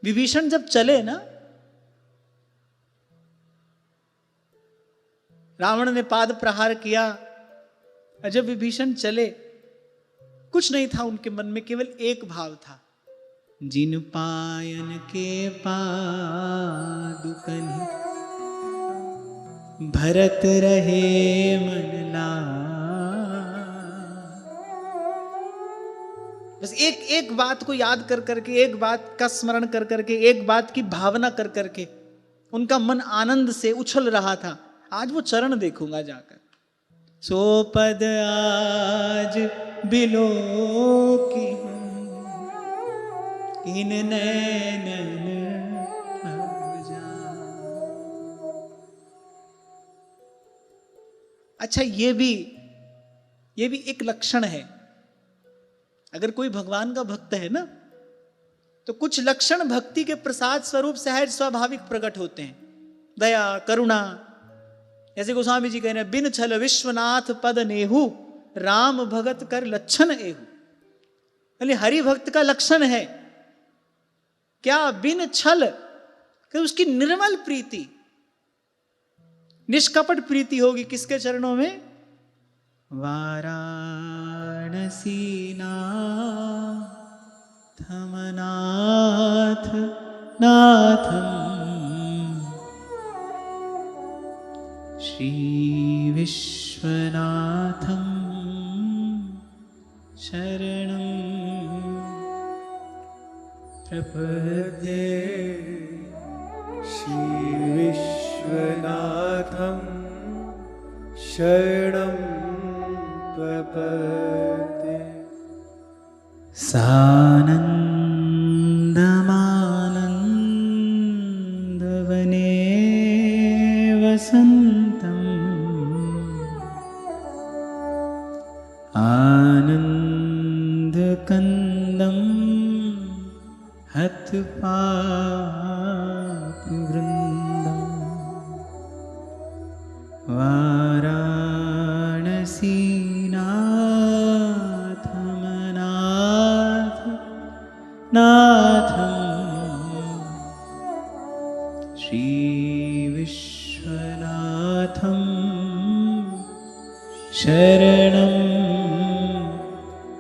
विभीषण जब चले ना, रावण ने पाद प्रहार किया, जब विभीषण चले, कुछ नहीं था उनके मन में, केवल एक भाव था, जिन पायन के पादुकनि भरत रहे मन लाग। बस एक बात को याद कर करके, एक बात का स्मरण कर करके, एक बात की भावना कर करके उनका मन आनंद से उछल रहा था। आज वो चरण देखूंगा जाकर। सो पद आज बिलो की इन नैनन अब जा। अच्छा, ये भी एक लक्षण है। अगर कोई भगवान का भक्त है ना, तो कुछ लक्षण भक्ति के प्रसाद स्वरूप सहज स्वाभाविक प्रकट होते हैं। दया, करुणा, जैसे गोस्वामी जी कह रहे हैं, बिन छल विश्वनाथ पद नेहू, राम भगत कर लक्षण एहू। यानी हरि भक्त का लक्षण है क्या? बिन छल, कि उसकी निर्मल प्रीति, निष्कपट प्रीति होगी। किसके चरणों में? वाराणसी नाथ नाथम श्री विश्वनाथम शरणं प्रपद्ये। श्री विश्वनाथं शरणं प्रपद्ये। सानन्दमानन्दवने वसन्तम् आनन्दकन्दं हतपापवृन्दम्। वाराणसीनाथमनाथ नाथं श्री विश्वनाथं शरणं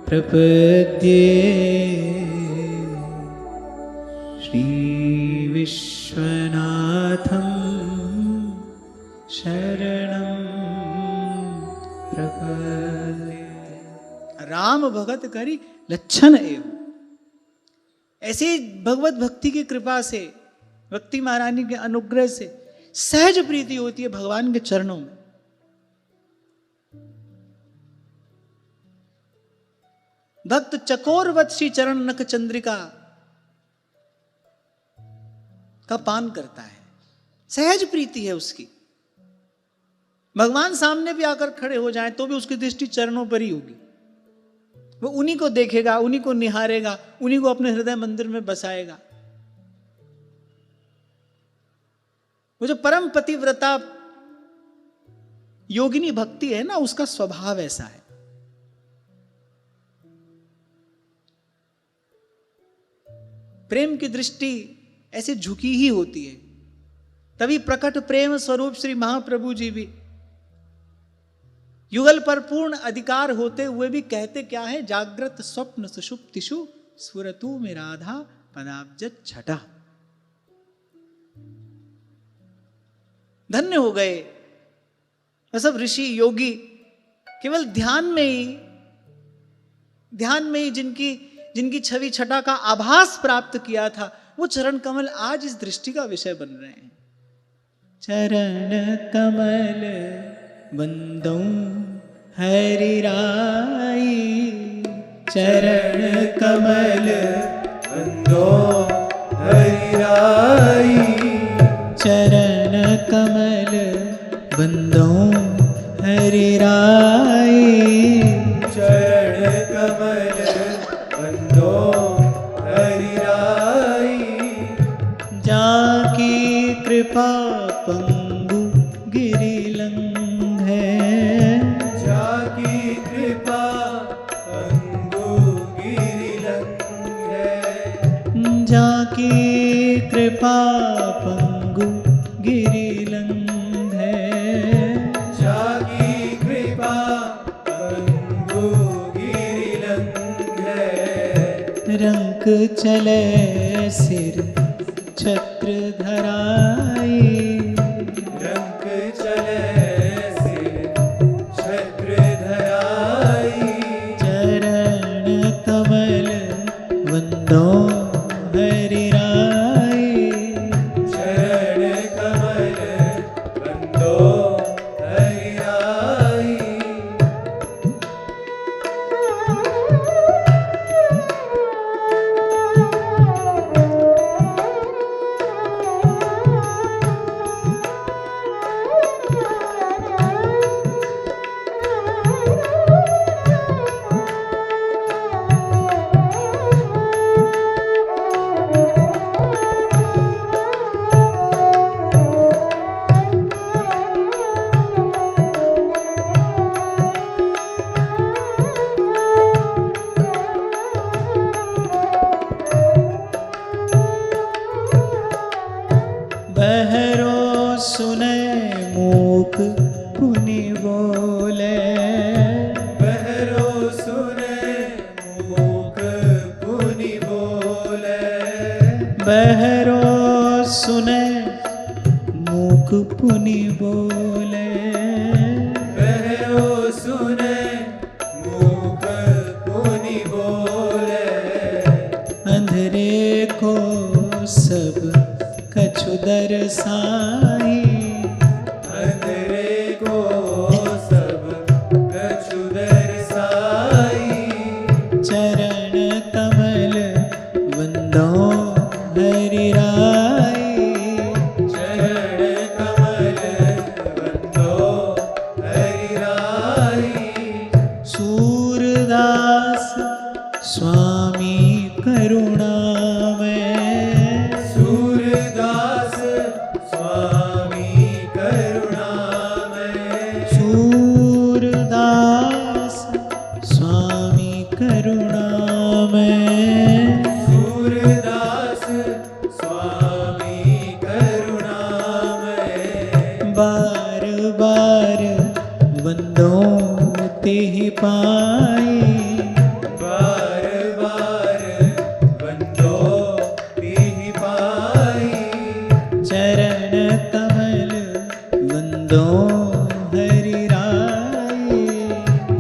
प्रपद्ये। श्री विश्वनाथं शरणं प्रपद्ये। राम भगत करी लक्षण एव। ऐसे भगवत भक्ति की कृपा से, भक्ति महारानी के अनुग्रह से सहज प्रीति होती है भगवान के चरणों में। भक्त चकोरवत श्री चरण नख चंद्रिका का पान करता है, सहज प्रीति है उसकी। भगवान सामने भी आकर खड़े हो जाएं तो भी उसकी दृष्टि चरणों पर ही होगी। वो उन्हीं को देखेगा, उन्हीं को निहारेगा, उन्हीं को अपने हृदय मंदिर में बसाएगा। वो जो परम पतिव्रता योगिनी भक्ति है ना, उसका स्वभाव ऐसा है। प्रेम की दृष्टि ऐसे झुकी ही होती है। तभी प्रकट प्रेम स्वरूप श्री महाप्रभु जी भी युगल पर पूर्ण अधिकार होते हुए भी कहते क्या है? जागृत स्वप्न सुषुप्तिषु स्फुरतु में राधा पदाब्ज छटा। धन्य हो गए सब ऋषि योगी, केवल ध्यान में ही जिनकी छवि छटा का आभास प्राप्त किया था, वो चरण कमल आज इस दृष्टि का विषय बन रहे हैं। चरण कमल बंदौ हरि राई, चरण कमल बंदो हरि राई। चरण कमल बंदौ हरि राई। चरण कमल बंदो हरि राई। जाकी कृपा पंगु गिरि लंघे। जाकी कृपा पंगु गिरि लंघे। जाकी कृपा पंगु गिरिलंघे, जाकी कृपा पंगु गिरिलंघे, रंक चले सिर छत्र धराई, रंक चले सिर छत्र धराई, चरण कमल वंदो हरि राई, चरण कमल वंदो हरि राई, बहरो सुने मूक पुनि बोले, बहरो सुने मूक पुनि बोले, बहरो सुने मूक पुनि बोले, बहरो सुने मूक पुनि बोले, अंधरे को सब कछु दरसाई, अंधरे को सब कछु दरसाई, चरण कमल वंदो हरि राई, चरण कमल वंदो हरि राई, सूरदास स्वामी करुणा में, सूरदास स्वामी करुणा में, सूरदास स्वामी करुणा में, सूरदास स्वामी करुणा में, बार बार वंदो तेहि पाई, बार बार वंदो तिहि पाई, चरण कमल वंदो हरि राई,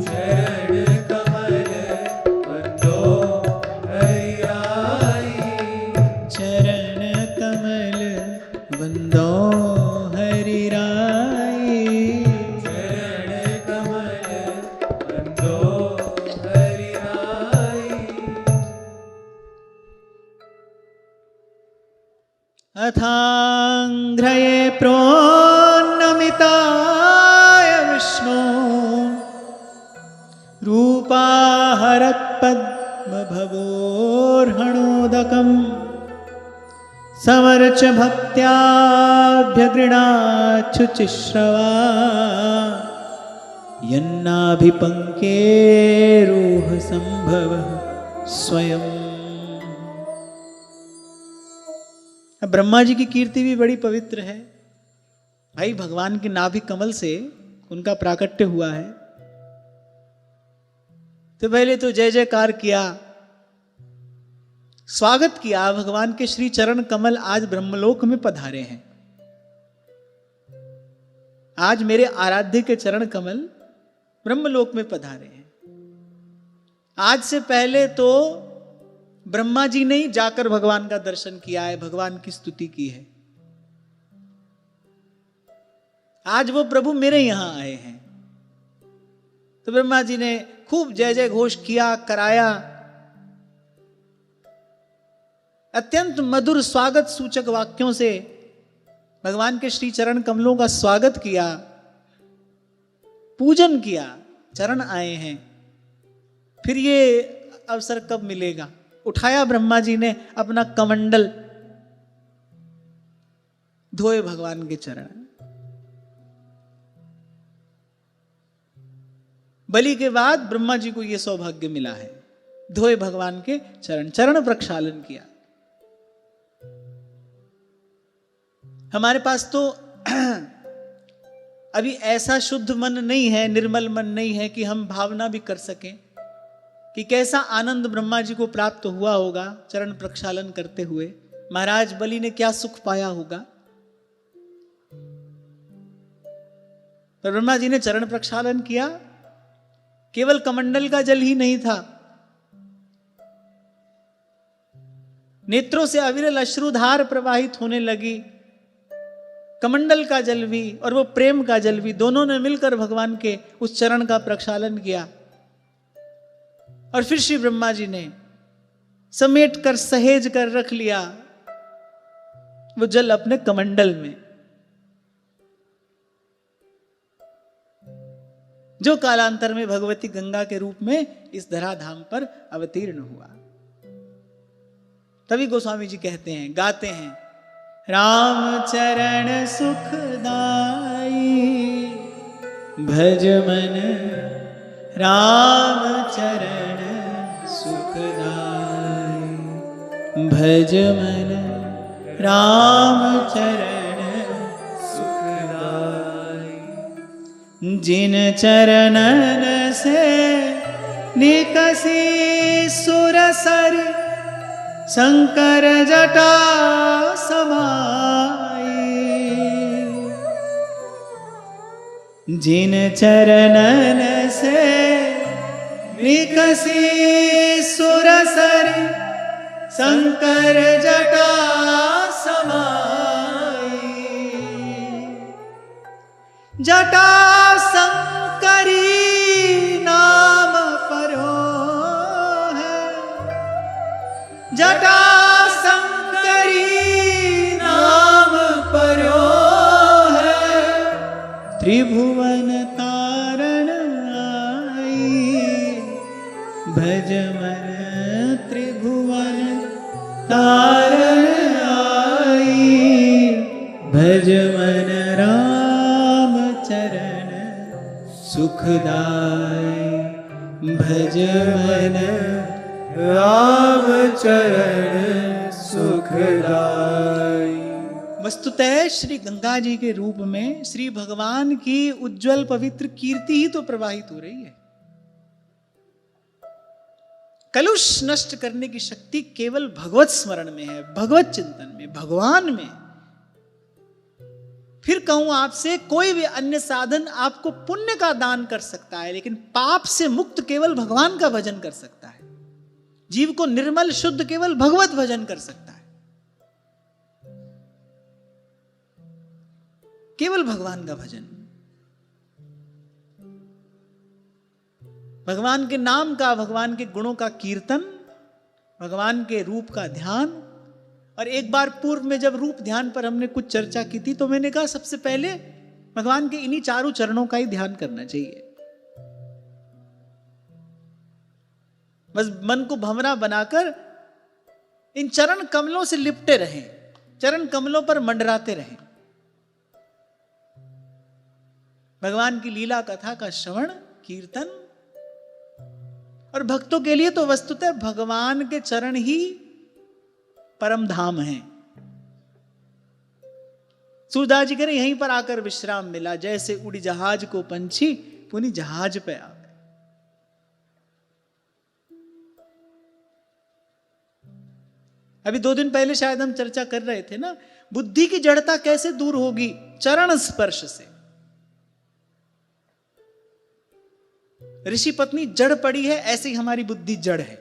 चरण कमल वंदो हरि राई, चरण कमल वंदो हरि राई, चरण कमल वंदो हरि राई, अथाङ्घ्रये प्रोन्नमिताय विष्णु, रूपाहरत्पद्मभवोर्हणोदकम्, समर्च भक्त्याभ्यगृणाच्छुचिश्रवा, यन्नाभिपङ्केरोह सम्भवः स्वयं। अब ब्रह्मा जी की कीर्ति भी बड़ी पवित्र है भाई, भगवान के नाभि कमल से उनका प्राकट्य हुआ है। तो पहले तो जय जयकार किया, स्वागत किया, भगवान के श्री चरण कमल आज ब्रह्मलोक में पधारे हैं। आज मेरे आराध्य के चरण कमल ब्रह्मलोक में पधारे हैं। आज से पहले तो ब्रह्मा जी ने ही जाकर भगवान का दर्शन किया है, भगवान की स्तुति की है। आज वो प्रभु मेरे यहां आए हैं। तो ब्रह्मा जी ने खूब जय जय घोष किया, कराया। अत्यंत मधुर स्वागत सूचक वाक्यों से भगवान के श्री चरण कमलों का स्वागत किया, पूजन किया। चरण आए हैं, फिर ये अवसर कब मिलेगा? उठाया ब्रह्मा जी ने अपना कमंडल, धोए भगवान के चरण। बलि के बाद ब्रह्मा जी को यह सौभाग्य मिला है, धोए भगवान के चरण, चरण प्रक्षालन किया। हमारे पास तो अभी ऐसा शुद्ध मन नहीं है, निर्मल मन नहीं है कि हम भावना भी कर सकें कि कैसा आनंद ब्रह्मा जी को प्राप्त हुआ होगा चरण प्रक्षालन करते हुए, महाराज बलि ने क्या सुख पाया होगा। पर ब्रह्मा जी ने चरण प्रक्षालन किया, केवल कमंडल का जल ही नहीं था, नेत्रों से अविरल अश्रुधार प्रवाहित होने लगी, कमंडल का जल भी और वो प्रेम का जल भी, दोनों ने मिलकर भगवान के उस चरण का प्रक्षालन किया। और फिर श्री ब्रह्मा जी ने समेट कर सहेज कर रख लिया वो जल अपने कमंडल में, जो कालांतर में भगवती गंगा के रूप में इस धराधाम पर अवतीर्ण हुआ। तभी गोस्वामी जी कहते हैं, गाते हैं, राम चरण सुखदाई भज मन, राम चरण सुखदाई भज मन, राम चरण सुखदाई। जिन चरणन से निकसी सुरसर, शंकर जटा समाई। जिन चरणन से निकसी सुरसर, शंकर जटा समाई। जटा शंकरी नाम परो है, जटा शंकरी नाम परो है। त्रिभुवन तारण आई भज मन, त्रिभुवन तारण आई भज मन, राम चरण सुखदाई भज मन, राम चरण सुखदाई। वस्तुतः श्री गंगा जी के रूप में श्री भगवान की उज्जवल पवित्र कीर्ति ही तो प्रवाहित हो रही है। कलुष नष्ट करने की शक्ति केवल भगवत स्मरण में है, भगवत चिंतन में, भगवान में। फिर कहूं आपसे, कोई भी अन्य साधन आपको पुण्य का दान कर सकता है, लेकिन पाप से मुक्त केवल भगवान का भजन कर सकता है। जीव को निर्मल शुद्ध केवल भगवत भजन कर सकता है, केवल भगवान का भजन, भगवान के नाम का, भगवान के गुणों का कीर्तन, भगवान के रूप का ध्यान। और एक बार पूर्व में जब रूप ध्यान पर हमने कुछ चर्चा की थी, तो मैंने कहा सबसे पहले भगवान के इन्हीं चारों चरणों का ही ध्यान करना चाहिए। बस मन को भंवरा बनाकर इन चरण कमलों से लिपटे रहें, चरण कमलों पर मंडराते रहें। भगवान की लीला कथा का श्रवण कीर्तन। और भक्तों के लिए तो वस्तुतः भगवान के चरण ही परम धाम है। सूरदास जी कह रहे यहीं पर आकर विश्राम मिला, जैसे उड़ी जहाज को पंछी पुनी जहाज पे आ गए। अभी 2 दिन पहले शायद हम चर्चा कर रहे थे ना, बुद्धि की जड़ता कैसे दूर होगी? चरण स्पर्श से। ऋषि पत्नी जड़ पड़ी है, ऐसे ही हमारी बुद्धि जड़ है,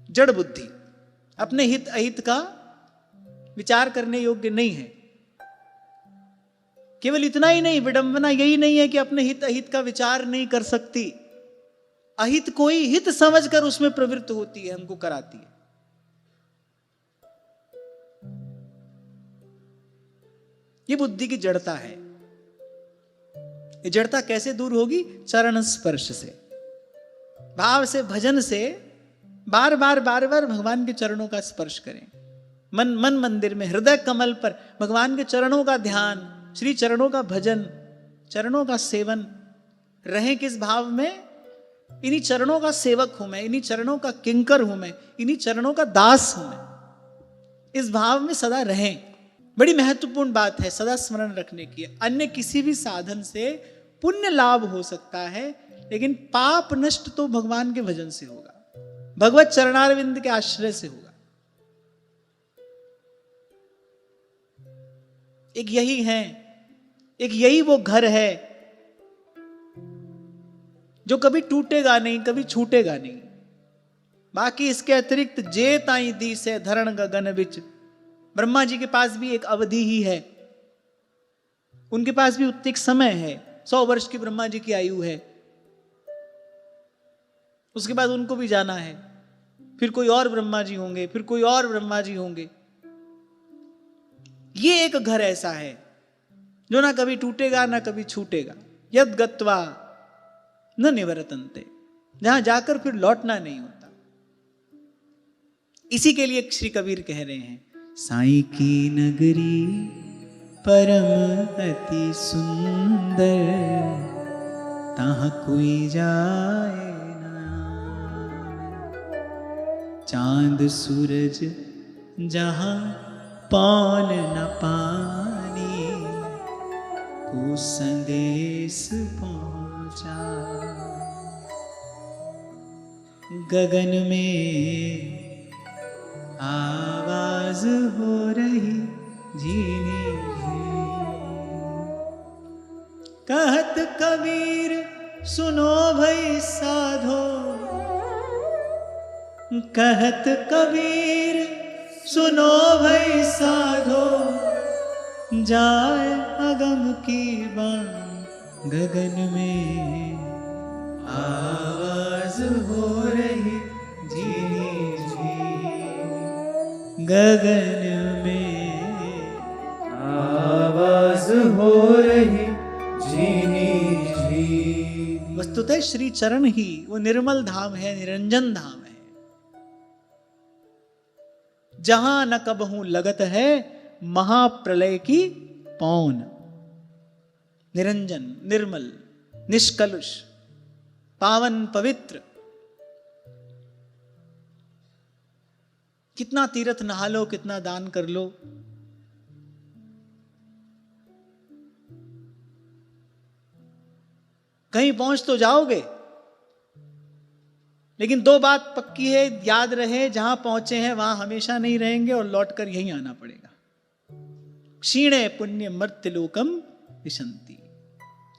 जड़ बुद्धि, अपने हित अहित का विचार करने योग्य नहीं है। केवल इतना ही नहीं, विडंबना यही नहीं है कि अपने हित अहित का विचार नहीं कर सकती, अहित को ही हित समझकर उसमें प्रवृत्त होती है, हमको कराती है। ये बुद्धि की जड़ता है। ये जड़ता कैसे दूर होगी? चरण स्पर्श से, भाव से, भजन से। बार बार भगवान के चरणों का स्पर्श करें। मन मंदिर में, हृदय कमल पर भगवान के चरणों का ध्यान, श्री चरणों का भजन, चरणों का सेवन। रहें किस भाव में? इन्हीं चरणों का सेवक हूं मैं, इन्हीं चरणों का किंकर हूं मैं, इन्हीं चरणों का दास हूं मैं। इस भाव में सदा रहें। बड़ी महत्वपूर्ण बात है, सदा स्मरण रखने की। अन्य किसी भी साधन से पुण्य लाभ हो सकता है, लेकिन पाप नष्ट तो भगवान के भजन से होगा, भगवत चरणारविंद के आश्रय से होगा। एक यही है, एक यही वो घर है जो कभी टूटेगा नहीं, कभी छूटेगा नहीं। बाकी इसके अतिरिक्त जे ताई दी से धरण गगन बिच, ब्रह्मा जी के पास भी एक अवधि ही है, उनके पास भी उतने समय है। 100 वर्ष की ब्रह्मा जी की आयु है, उसके बाद उनको भी जाना है, फिर कोई और ब्रह्मा जी होंगे, फिर कोई और ब्रह्मा जी होंगे। ये एक घर ऐसा है जो ना कभी टूटेगा ना कभी छूटेगा। यद गत्वा न निवर्तन्ते, जहां जाकर फिर लौटना नहीं होता। इसी के लिए श्री कबीर कह रहे हैं, साईं की नगरी परम अति सुंदर, तहाँ कोई जाए ना। चांद सूरज जहां पान न पानी, को संदेश पहुंचा। गगन में आवाज हो रही झीनी झीनी, कहत कबीर सुनो भई साधो, कहत कबीर सुनो भई साधो, जाए अगम की बाण गगन में आवाज हो रही झीनी झीनी, गगन में आवाज हो रही झीनी झीनी। वस्तुतः श्री चरण ही वो निर्मल धाम है, निरंजन धाम है, जहां न कबहू लगत है महाप्रलय की पौन। निरंजन, निर्मल, निष्कलुष, पावन, पवित्र। कितना तीर्थ नहा लो, कितना दान कर लो, कहीं पहुंच तो जाओगे, लेकिन दो बात पक्की है, याद रहे, जहां पहुंचे हैं वहां हमेशा नहीं रहेंगे और लौटकर यहीं आना पड़ेगा। क्षीणे पुण्य मर्त्यलोकम विशंति,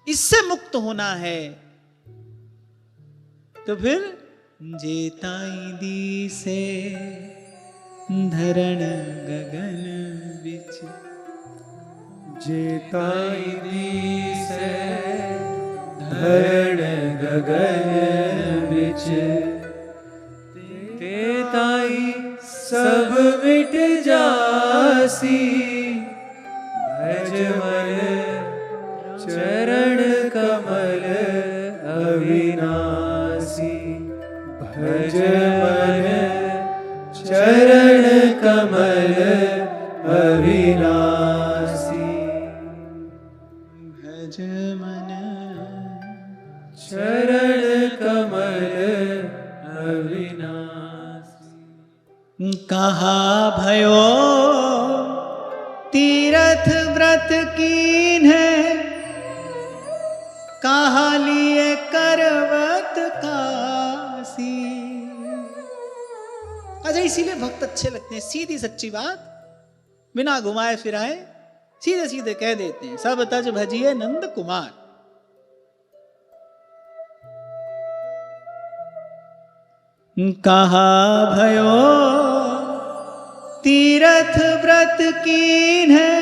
इससे मुक्त होना है तो फिर जेताई दी से धरण गगन बिच, जेताई दी से धरण गगन बिच, तेताई सब मिट जासी, भज मन चरण कमल अविनाशी, भज मन चरण कमल अविनाशी, भज मन चरण कमल अविनाशी। कहा भयो तीरथ व्रत कीन है, कहा लिए करवत कासी। अच्छा, इसीलिए भक्त अच्छे लगते हैं, सीधी सच्ची बात, बिना घुमाए फिराए सीधे सीधे कह देते हैं, सब तज भजिए नंद कुमार। कहा भयो तीरथ व्रत कीन है,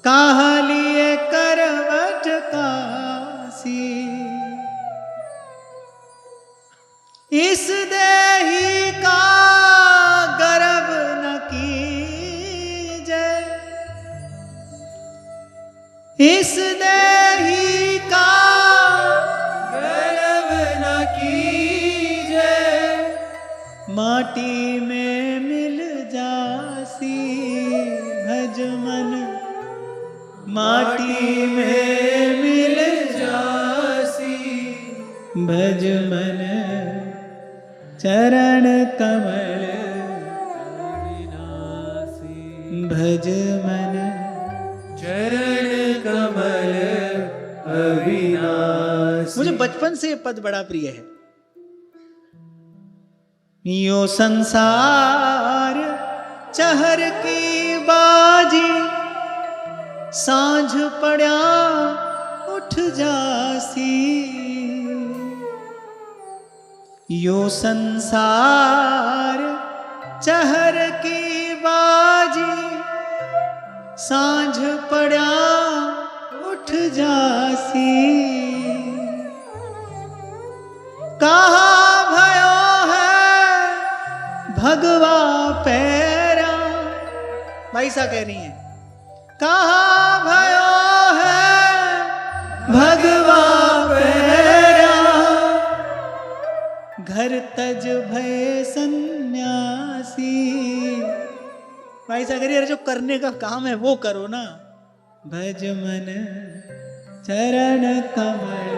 कहा लिए करवट कासी। इस देही का गर्व न कीजे, इस देही का गर्व न कीजे, माटी में मिल जासी भज मन, माटी में मिल जासी भज मन चरण कमल अविनाशी। भज मन चरण कमल अविनाशी। मुझे बचपन से ये पद बड़ा प्रिय है। यो संसार चहर की बाजी, सांझ पड़ा उठ जासी। यो संसार चहर की बाजी, सांझ पड़ा उठ जासी। कहा भयो है भगवा पैरा। भाई सा कह रही हैं, कहा भयो है भगवा पैरा, घर तज भय सन्यासी। भाई सा कह रही है, जो करने का काम है वो करो ना। भज मन चरण कमल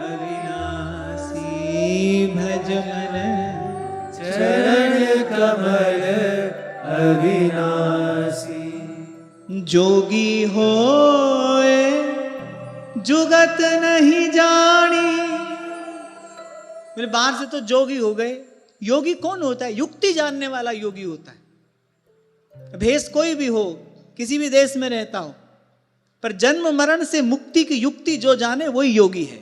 अविनाशी, भज मन चरण कमल अविनाशी। जोगी होए जुगत नहीं जानी। मेरे बाहर से तो जोगी हो गए। योगी कौन होता है? युक्ति जानने वाला योगी होता है। भेष कोई भी हो, किसी भी देश में रहता हो, पर जन्म मरण से मुक्ति की युक्ति जो जाने वही योगी है।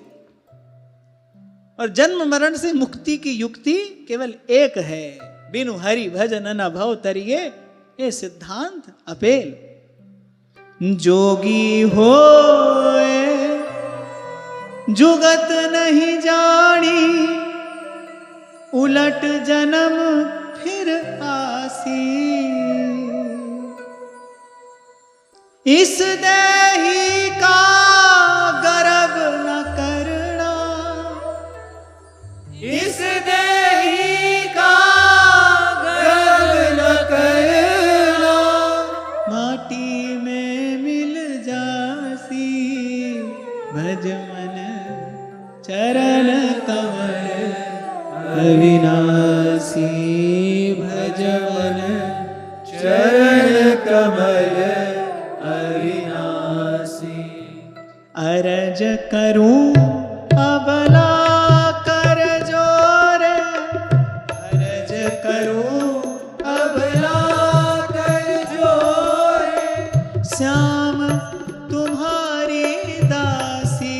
और जन्म मरण से मुक्ति की युक्ति केवल एक है, बिनु हरि भजन न भव तरिये, ये सिद्धांत अपेल। जोगी होए जुगत नहीं जानी, उलट जन्म फिर आसी। इस देही का गर्व न करना, इस देही का गर्व न करना, माटी में मिल जासी। भज मन चरण कमल अविनाशी, भज मन चरण कमल अविनाशी। अरज करूं अबला कर जोरे, अरज करूं अबला कर जोरे, श्याम तुम्हारी दासी।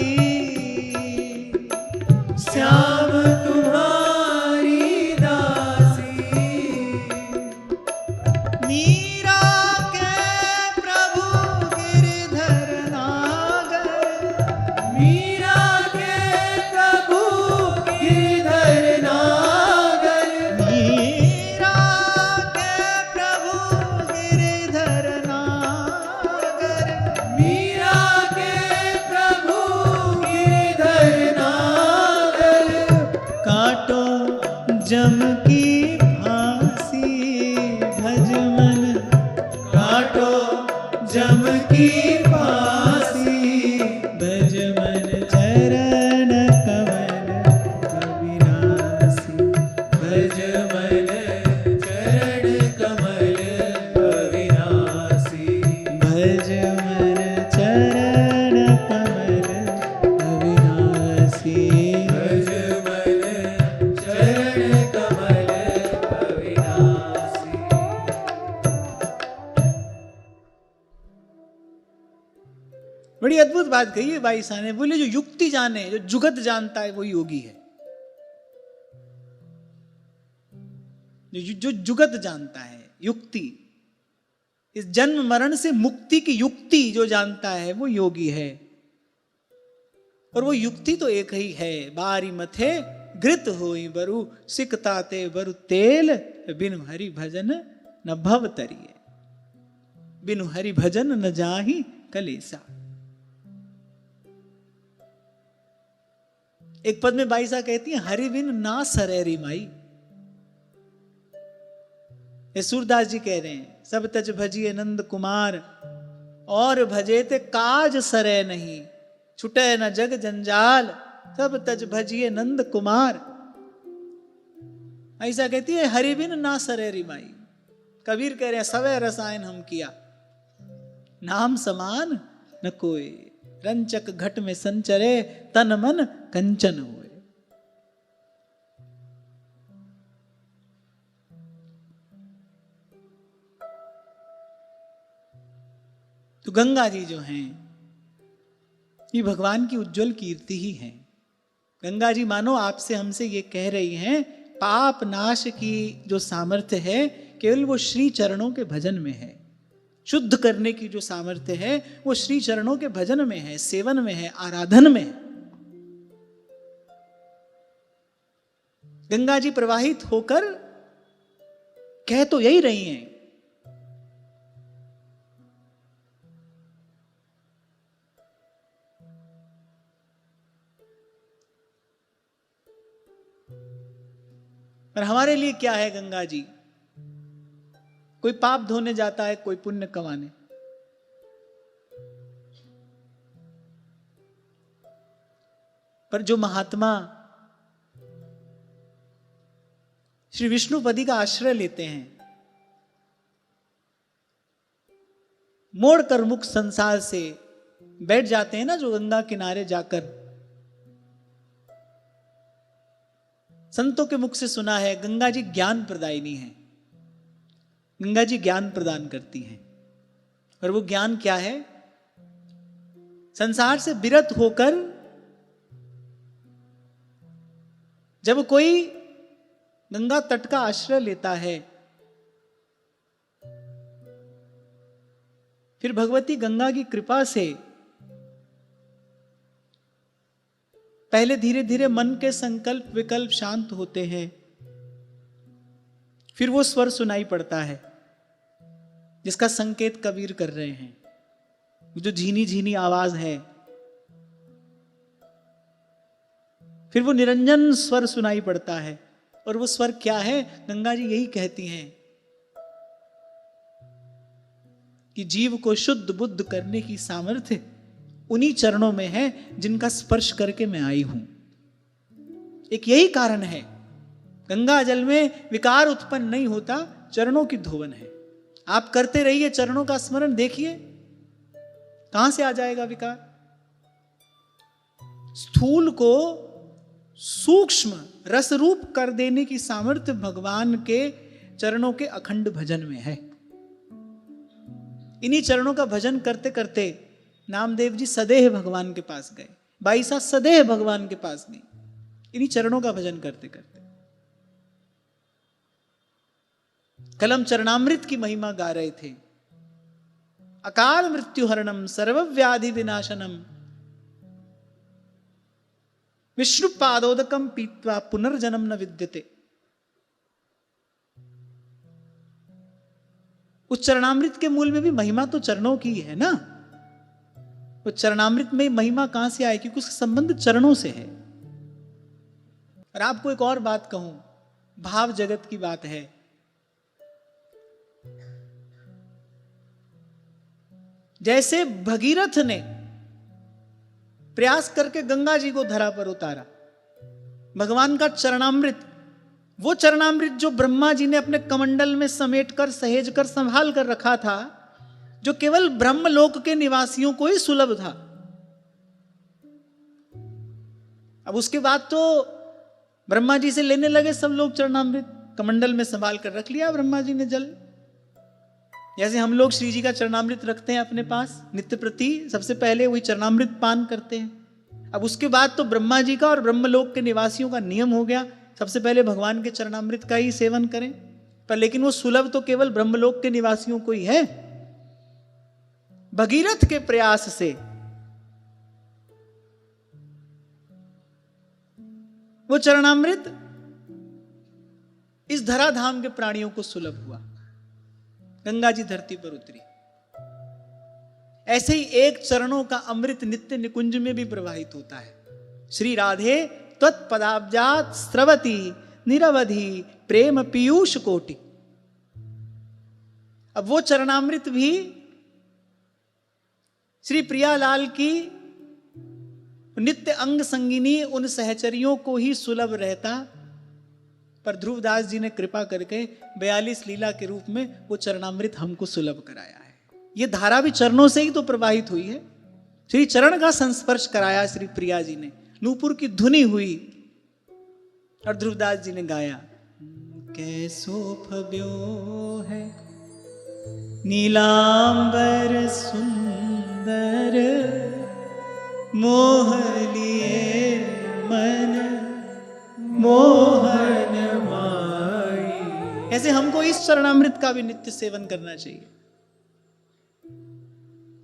श्याम तुम्हारी दासी। मीरा के प्रभु गिरधर नागर, मीरा के प्रभु गिरधर नागर, मीरा के प्रभु गिरधर नागर। मीरा के प्रभु गिरधर नागर। काटो जम की फांसी, भज मन काटो जम की फांसी। भज मन चरण कमल अविनाशी, भज मन चरण कमल अविनाशी। भज मन चरण कमल अविनाशी। भज मन चरण कमल अविनाशी। बड़ी अद्भुत बात कही है भाई साहब ने। बोले जो युक्ति जाने, जो जुगत जानता है वो योगी है। जो जुगत जानता है, युक्ति, इस जन्म मरण से मुक्ति की युक्ति जो जानता है वो योगी है। और वो युक्ति तो एक ही है, बारी मथे घृत होई बरु, सिकताते बरु तेल, बिनु हरि भजन न भव तरिये, बिनु हरि भजन न जाहि कलेसा। एक पद में बाईसा कहती है, हरि बिन ना सरेरी माई। ये सूरदास जी कह रहे हैं, सब तज भजिए नंद कुमार, और भजे ते काज सरे नहीं, छुटे न जग जंजाल, सब तज भजिए नंद कुमार। ऐसा कहती है, हरि बिन ना सरेरी माई। कबीर कह रहे हैं सवै रसायन हम किया, नाम समान न कोई, रंचक घट में संचरे, तन मन कंचन हुए। तो गंगा जी जो हैं ये भगवान की उज्जवल कीर्ति ही है। गंगा जी मानो आपसे हमसे ये कह रही हैं, पाप नाश की जो सामर्थ्य है केवल वो श्री चरणों के भजन में है। शुद्ध करने की जो सामर्थ्य है वो श्री चरणों के भजन में है, सेवन में है, आराधन में है। गंगा जी प्रवाहित होकर कह तो यही रही हैं, और हमारे लिए क्या है गंगा जी? कोई पाप धोने जाता है, कोई पुण्य कमाने। पर जो महात्मा श्री विष्णुपदी का आश्रय लेते हैं, मोड़ कर मुख संसार से बैठ जाते हैं ना, जो गंगा किनारे जाकर, संतों के मुख से सुना है गंगा जी ज्ञान प्रदायिनी है, गंगा जी ज्ञान प्रदान करती हैं। और वो ज्ञान क्या है? संसार से विरत होकर जब कोई गंगा तट का आश्रय लेता है, फिर भगवती गंगा की कृपा से पहले धीरे धीरे मन के संकल्प विकल्प शांत होते हैं, फिर वो स्वर सुनाई पड़ता है जिसका संकेत कबीर कर रहे हैं, जो झीनी झीनी आवाज है। फिर वो निरंजन स्वर सुनाई पड़ता है, और वो स्वर क्या है? गंगा जी यही कहती हैं कि जीव को शुद्ध बुद्ध करने की सामर्थ्य उन्हीं चरणों में है जिनका स्पर्श करके मैं आई हूं। एक यही कारण है, गंगा जल में विकार उत्पन्न नहीं होता, चरणों की धोवन है। आप करते रहिए चरणों का स्मरण, देखिए कहां से आ जाएगा विकार। स्थूल को सूक्ष्म रसरूप कर देने की सामर्थ्य भगवान के चरणों के अखंड भजन में है। इन्हीं चरणों का भजन करते करते नामदेव जी सदैव भगवान के पास गए, बाईसा सदैव भगवान के पास गई, इन्हीं चरणों का भजन करते करते। कलम चरणामृत की महिमा गा रहे थे, अकाल मृत्यु हरणम सर्वव्याधि विनाशनम विष्णु पादोदकम पीत्वा पुनर्जन्म न विद्यते। उस चरणामृत के मूल में भी महिमा तो चरणों की है ना। वो चरणामृत में महिमा कहां से आए? क्योंकि उसका संबंध चरणों से है। और आपको एक और बात कहूं, भाव जगत की बात है। जैसे भगीरथ ने प्रयास करके गंगा जी को धरा पर उतारा, भगवान का चरणामृत, वो चरणामृत जो ब्रह्मा जी ने अपने कमंडल में समेट कर सहेज कर संभाल कर रखा था, जो केवल ब्रह्मलोक के निवासियों को ही सुलभ था। अब उसके बाद तो ब्रह्मा जी से लेने लगे सब लोग चरणामृत, कमंडल में संभाल कर रख लिया ब्रह्मा जी ने जल। जैसे हम लोग श्री जी का चरणामृत रखते हैं अपने पास नित्य प्रति, सबसे पहले वही चरणामृत पान करते हैं। अब उसके बाद तो ब्रह्मा जी का और ब्रह्मलोक के निवासियों का नियम हो गया, सबसे पहले भगवान के चरणामृत का ही सेवन करें। पर लेकिन वो सुलभ तो केवल ब्रह्मलोक के निवासियों को ही है। भगीरथ के प्रयास से वो चरणामृत इस धराधाम के प्राणियों को सुलभ हुआ, गंगा जी धरती पर उतरी। ऐसे ही एक चरणों का अमृत नित्य निकुंज में भी प्रवाहित होता है। श्री राधे त्वत्पदाब्जात स्रवती निरवधि प्रेम पीयूष कोटि। अब वो चरणामृत भी श्री प्रियालाल की नित्य अंग संगिनी उन सहचरियों को ही सुलभ रहता, पर ध्रुवदास जी ने कृपा करके 42 लीला के रूप में वो चरणामृत हमको सुलभ कराया है। ये धारा भी चरणों से ही तो प्रवाहित हुई है। श्री चरण का संस्पर्श कराया श्री प्रिया जी ने, नूपुर की धुनी हुई और ध्रुवदास जी ने गाया, कैसो फब्यो है नीलांबर सुंदर, मोह लिए मन मोहन माई। ऐसे हमको इस चरणामृत का भी नित्य सेवन करना चाहिए।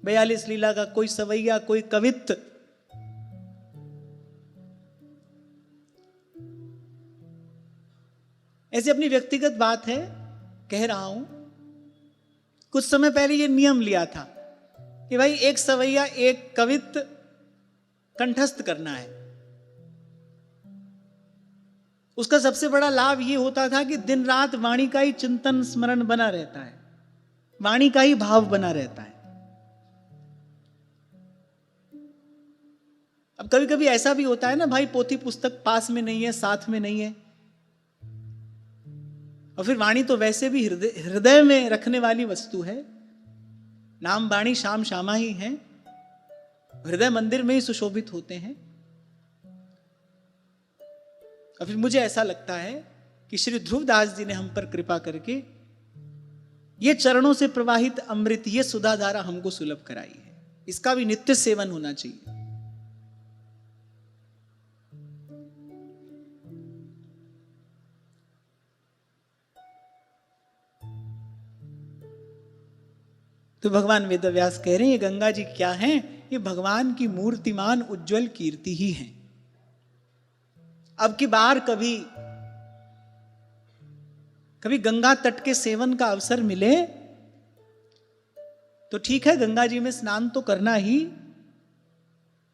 42 लीला का कोई सवैया, कोई कवित्त ऐसी अपनी व्यक्तिगत बात है, कह रहा हूं। कुछ समय पहले ये नियम लिया था कि भाई एक सवैया एक कवित्त कंठस्थ करना है। उसका सबसे बड़ा लाभ ये होता था कि दिन रात वाणी का ही चिंतन स्मरण बना रहता है, वाणी का ही भाव बना रहता है। अब कभी कभी ऐसा भी होता है ना भाई, पोथी पुस्तक पास में नहीं है, साथ में नहीं है, और फिर वाणी तो वैसे भी हृदय में रखने वाली वस्तु है। नाम वाणी श्याम श्यामा ही है, हृदय मंदिर में ही सुशोभित होते हैं। और फिर मुझे ऐसा लगता है कि श्री ध्रुवदास जी ने हम पर कृपा करके ये चरणों से प्रवाहित अमृत, ये सुधा धारा हमको सुलभ कराई है। इसका भी नित्य सेवन होना चाहिए। तो भगवान वेदव्यास कह रहे हैं ये गंगा जी क्या हैं? ये भगवान की मूर्तिमान उज्जवल कीर्ति ही है। अब की बार कभी गंगा तट के सेवन का अवसर मिले तो ठीक है, गंगा जी में स्नान तो करना ही,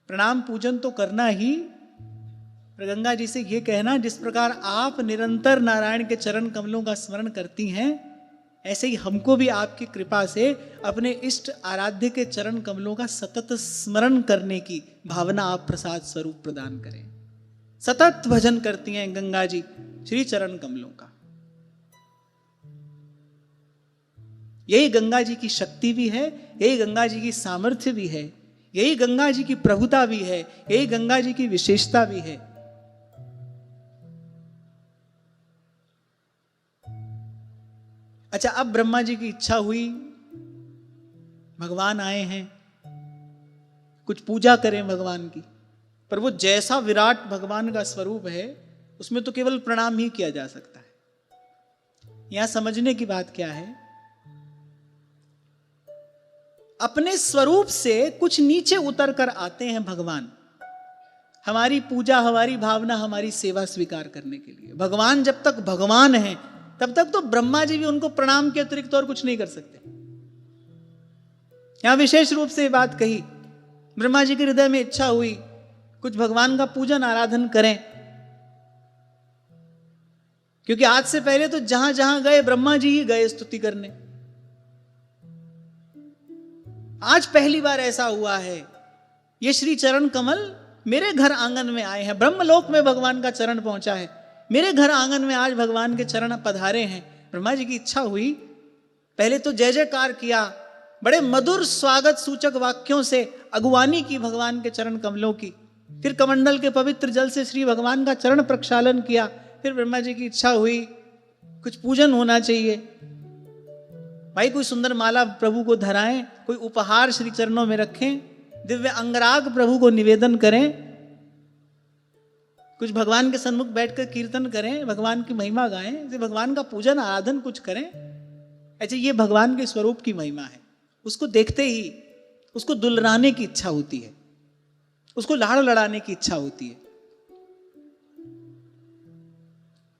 प्रणाम पूजन तो करना ही, पर गंगा जी से ये कहना जिस प्रकार आप निरंतर नारायण के चरण कमलों का स्मरण करती हैं, ऐसे ही हमको भी आपकी कृपा से अपने इष्ट आराध्य के चरण कमलों का सतत स्मरण करने की भावना आप प्रसाद स्वरूप प्रदान करें। सतत भजन करती हैं गंगा जी श्री चरण कमलों का। यही गंगा जी की शक्ति भी है, यही गंगा जी की सामर्थ्य भी है, यही गंगा जी की प्रभुता भी है, यही गंगा जी की विशेषता भी है। अच्छा, अब ब्रह्मा जी की इच्छा हुई, भगवान आए हैं, कुछ पूजा करें भगवान की, पर वो जैसा विराट भगवान का स्वरूप है उसमें तो केवल प्रणाम ही किया जा सकता है। यहां समझने की बात क्या है, अपने स्वरूप से कुछ नीचे उतर कर आते हैं भगवान, हमारी पूजा, हमारी भावना, हमारी सेवा स्वीकार करने के लिए। भगवान जब तक भगवान हैं तब तक तो ब्रह्मा जी भी उनको प्रणाम के अतिरिक्त और कुछ नहीं कर सकते। यहां विशेष रूप से बात कही, ब्रह्मा जी के हृदय में इच्छा हुई कुछ भगवान का पूजन आराधन करें, क्योंकि आज से पहले तो जहां जहां गए ब्रह्मा जी ही गए स्तुति करने। आज पहली बार ऐसा हुआ है, ये श्री चरण कमल मेरे घर आंगन में आए हैं, ब्रह्मलोक में भगवान का चरण पहुंचा है, मेरे घर आंगन में आज भगवान के चरण पधारे हैं। ब्रह्मा जी की इच्छा हुई, पहले तो जय जयकार किया, बड़े मधुर स्वागत सूचक वाक्यों से अगुवानी की भगवान के चरण कमलों की, फिर कमंडल के पवित्र जल से श्री भगवान का चरण प्रक्षालन किया। फिर ब्रह्मा जी की इच्छा हुई कुछ पूजन होना चाहिए, भाई कोई सुंदर माला प्रभु को धराएं, कोई उपहार श्री चरणों में रखें, दिव्य अंगराग प्रभु को निवेदन करें, कुछ भगवान के सन्मुख बैठकर कीर्तन करें, भगवान की महिमा गाएं, भगवान का पूजन आराधन कुछ करें। ऐसे ये भगवान के स्वरूप की महिमा है। उसको देखते ही उसको दुलराने की इच्छा होती है, उसको लाड़ लड़ाने की इच्छा होती है।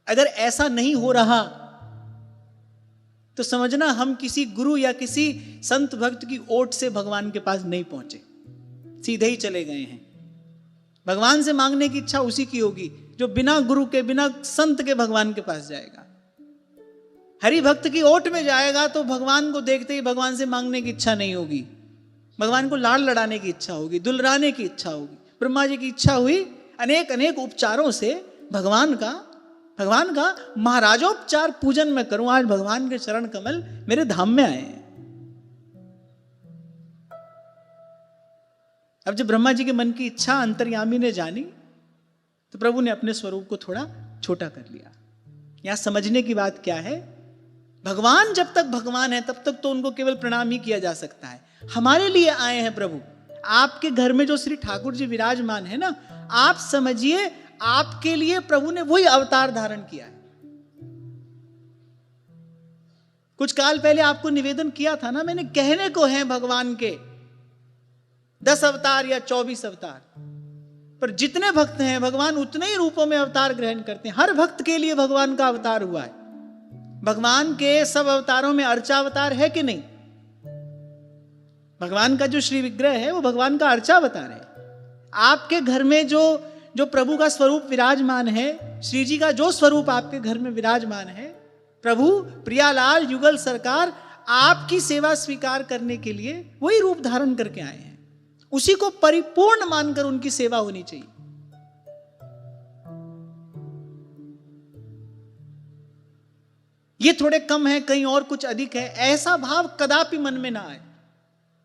अगर ऐसा नहीं हो रहा तो समझना हम किसी गुरु या किसी संत भक्त की ओट से भगवान के पास नहीं पहुंचे, सीधे ही चले गए हैं। भगवान से मांगने की इच्छा उसी की होगी जो बिना गुरु के, बिना संत के भगवान के पास जाएगा। हरि भक्त की ओट में जाएगा तो भगवान को देखते ही भगवान से मांगने की इच्छा नहीं होगी, भगवान को लाड़ लड़ाने की इच्छा होगी, दुलराने की इच्छा होगी। ब्रह्मा जी की इच्छा हुई, अनेक अनेक उपचारों से भगवान का भगवान का महाराजोपचार पूजन मैं करूं। आज भगवान के चरण कमल मेरे धाम में आए हैं। अब जब ब्रह्मा जी के मन की इच्छा अंतर्यामी ने जानी तो प्रभु ने अपने स्वरूप को थोड़ा छोटा कर लिया। यहां समझने की बात क्या है, भगवान जब तक भगवान है तब तक तो उनको केवल प्रणाम ही किया जा सकता है। हमारे लिए आए हैं प्रभु। आपके घर में जो श्री ठाकुर जी विराजमान है ना, आप समझिए आपके लिए प्रभु ने वही अवतार धारण किया है। कुछ काल पहले आपको निवेदन किया था ना मैंने, कहने को है भगवान के 10 अवतार या 24 अवतार, पर जितने भक्त हैं भगवान उतने ही रूपों में अवतार ग्रहण करते हैं। हर भक्त के लिए भगवान का अवतार हुआ है। भगवान के सब अवतारों में अर्चा अवतार है कि नहीं? भगवान का जो श्री विग्रह है वो भगवान का अर्चा अवतार है। आपके घर में जो प्रभु का स्वरूप विराजमान है, श्री जी का जो स्वरूप आपके घर में विराजमान है, प्रभु प्रियालाल युगल सरकार आपकी सेवा स्वीकार करने के लिए वही रूप धारण करके आए हैं। उसी को परिपूर्ण मानकर उनकी सेवा होनी चाहिए। ये थोड़े कम है, कहीं और कुछ अधिक है, ऐसा भाव कदापि मन में ना आए।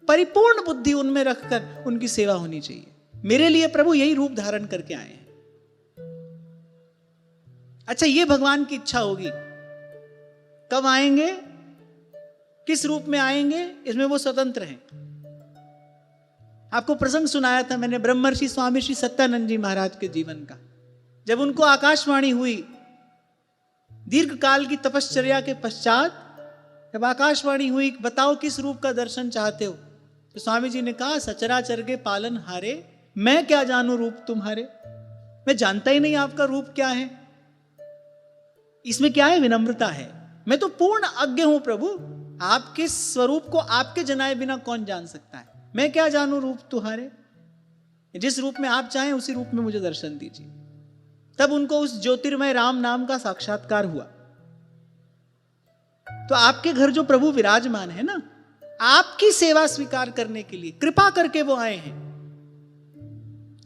परिपूर्ण बुद्धि उनमें रखकर उनकी सेवा होनी चाहिए। मेरे लिए प्रभु यही रूप धारण करके आए हैं। अच्छा, ये भगवान की इच्छा होगी, कब आएंगे, किस रूप में आएंगे, इसमें वो स्वतंत्र हैं। आपको प्रसंग सुनाया था मैंने ब्रह्मर्षि स्वामी श्री सत्यानंद जी महाराज के जीवन का। जब उनको आकाशवाणी हुई दीर्घ काल की तपश्चर्या के पश्चात, जब आकाशवाणी हुई बताओ किस रूप का दर्शन चाहते हो, तो स्वामी जी ने कहा सचराचर के पालन हारे, मैं क्या जानू रूप तुम्हारे, मैं जानता ही नहीं आपका रूप क्या है। इसमें क्या है? विनम्रता है। मैं तो पूर्ण अज्ञ हूं प्रभु, आपके स्वरूप को आपके जनाए बिना कौन जान सकता है। मैं क्या जानू रूप तुम्हारे, जिस रूप में आप चाहें उसी रूप में मुझे दर्शन दीजिए। तब उनको उस ज्योतिर्मय राम नाम का साक्षात्कार हुआ। तो आपके घर जो प्रभु विराजमान है ना, आपकी सेवा स्वीकार करने के लिए कृपा करके वो आए हैं,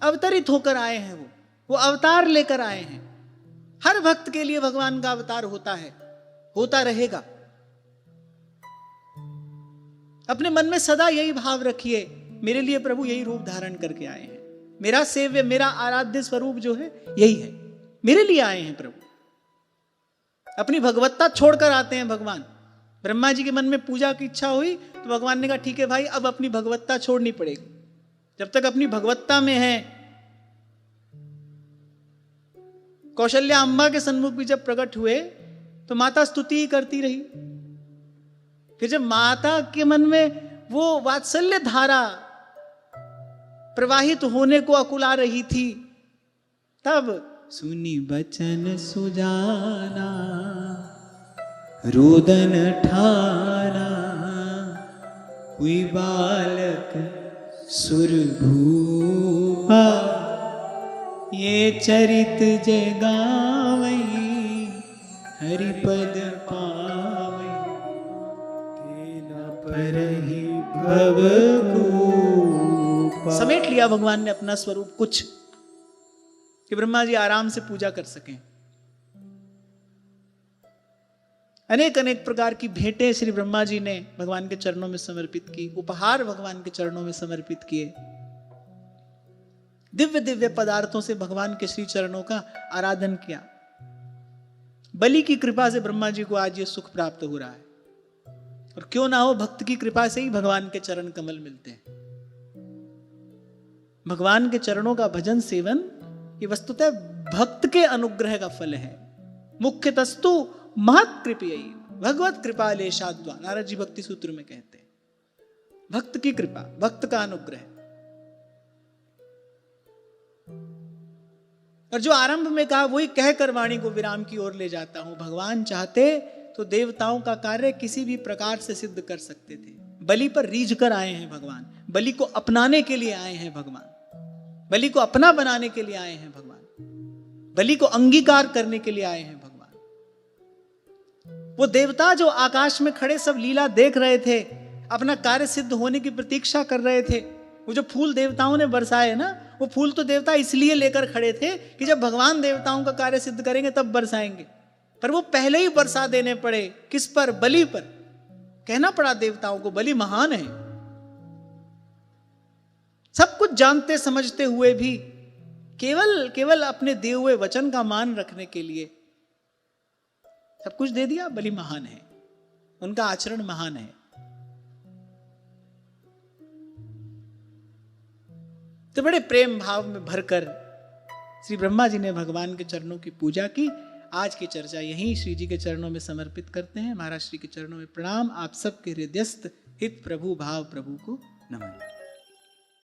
अवतरित होकर आए हैं। वो अवतार लेकर आए हैं। हर भक्त के लिए भगवान का अवतार होता है, होता रहेगा। अपने मन में सदा यही भाव रखिए, मेरे लिए प्रभु यही रूप धारण करके आए हैं। मेरा सेव्य, मेरा आराध्य स्वरूप जो है यही है, मेरे लिए आए हैं प्रभु। अपनी भगवत्ता छोड़कर आते हैं भगवान। ब्रह्मा जी के मन में पूजा की इच्छा हुई तो भगवान ने कहा ठीक है भाई, अब अपनी भगवत्ता छोड़नी पड़ेगी। जब तक अपनी भगवत्ता में है। कौशल्या अम्बा के सन्मुख भी जब प्रकट हुए तो माता स्तुति करती रही। फिर जब माता के मन में वो वात्सल्य धारा प्रवाहित होने को अकुला रही थी, तब सुनी बचन सुजाना रुदन ठाना, हुई बालक सुरभूपा, ये चरित जगावई हरिपद पावई, परहि भवकूपा। समेट लिया भगवान ने अपना स्वरूप कुछ, कि ब्रह्मा जी आराम से पूजा कर सकें। अनेक अनेक प्रकार की भेंटें श्री ब्रह्मा जी ने भगवान के चरणों में समर्पित की, उपहार भगवान के चरणों में समर्पित किए। दिव्य दिव्य पदार्थों से भगवान के श्री चरणों का आराधन किया। बलि की कृपा से ब्रह्मा जी को आज ये सुख प्राप्त हो रहा है। और क्यों ना हो, भक्त की कृपा से ही भगवान के चरण कमल मिलते हैं। भगवान के चरणों का भजन सेवन ये वस्तुतः भक्त के अनुग्रह का फल है। मुख्यतस्तु महत् कृपयैव भगवत कृपा लेशाद्वा, नारद जी भक्ति सूत्र में कहते हैं। भक्त की कृपा, भक्त का अनुग्रह। और जो आरंभ में कहा वही कहकर वाणी को विराम की ओर ले जाता हूं। भगवान चाहते तो देवताओं का कार्य किसी भी प्रकार से सिद्ध कर सकते थे। बलि पर रीझ कर आए हैं भगवान, बलि को अपनाने के लिए आए हैं भगवान, बलि को अपना बनाने के लिए आए हैं भगवान, बलि को अंगीकार करने के लिए आए हैं भगवान। वो देवता जो आकाश में खड़े सब लीला देख रहे थे, अपना कार्य सिद्ध होने की प्रतीक्षा कर रहे थे, वो जो फूल देवताओं ने बरसाए ना, वो फूल तो देवता इसलिए लेकर खड़े थे कि जब भगवान देवताओं का कार्य सिद्ध करेंगे तब बरसाएंगे, पर वो पहले ही बरसा देने पड़े। किस पर? बलि पर। कहना पड़ा देवताओं को बलि महान है। सब कुछ जानते समझते हुए भी केवल अपने दिए हुए वचन का मान रखने के लिए सब कुछ दे दिया। बलि महान है, उनका आचरण महान है। तो बड़े प्रेम भाव में भरकर श्री ब्रह्मा जी ने भगवान के चरणों की पूजा की। आज की चर्चा यहीं श्री जी के चरणों में समर्पित करते हैं। महाराज श्री के चरणों में प्रणाम। आप सबके हृदयस्थ हित प्रभु भाव प्रभु को नमन।